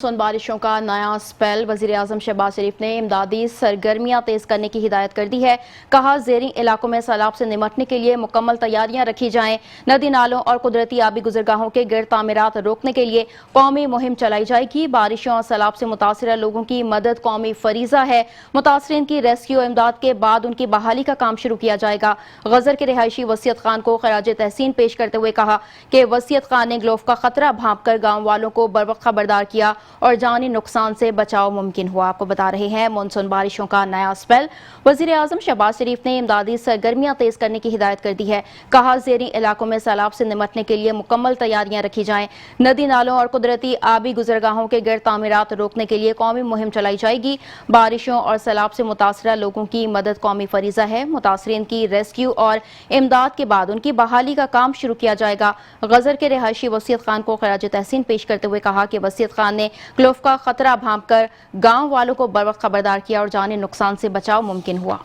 بارشوں کا نیا سپیل وزیر اعظم شہباز شریف نے امدادی سرگرمیاں تیز کرنے کی ہدایت کر دی ہے۔ کہا زیریں علاقوں میں سیلاب سے نمٹنے کے لیے مکمل تیاریاں رکھی جائیں۔ ندی نالوں اور قدرتی آبی گزرگاہوں کے گرد تعمیرات روکنے کے لیے قومی مہم چلائی جائے گی۔ بارشوں اور سیلاب سے متاثرہ لوگوں کی مدد قومی فریضہ ہے۔ متاثرین کی ریسکیو امداد کے بعد ان کی بحالی کا کام شروع کیا جائے گا۔ غزر کے رہائشی وسیعت خان کو خراج تحسین پیش کرتے ہوئے کہا کہ وسیعت خان نے گلوف کا خطرہ بھانپ کر گاؤں والوں کو بروقت خبردار کیا اور جانی نقصان سے بچاؤ ممکن ہوا۔ آپ کو بتا رہے ہیں مونسون بارشوں کا نیا سپیل وزیر اعظم شہباز شریف نے امدادی سرگرمیاں تیز کرنے کی ہدایت کر دی ہے۔ کہا زیریں علاقوں میں سیلاب سے نمٹنے کے لیے مکمل تیاریاں رکھی جائیں۔ ندی نالوں اور قدرتی آبی گزرگاہوں کے گرد تعمیرات روکنے کے لیے قومی مہم چلائی جائے گی۔ بارشوں اور سیلاب سے متاثرہ لوگوں کی مدد قومی فریضہ ہے۔ متاثرین کی ریسکیو اور امداد کے بعد ان کی بحالی کا کام شروع کیا جائے گا۔ غزر کے رہائشی وسیعت خان کو خراج تحسین پیش کرتے ہوئے کہا کہ وسیعت خان نے گلوف کا خطرہ بھانپ کر گاؤں والوں کو بروقت خبردار کیا اور جانی نقصان سے بچاؤ ممکن ہوا۔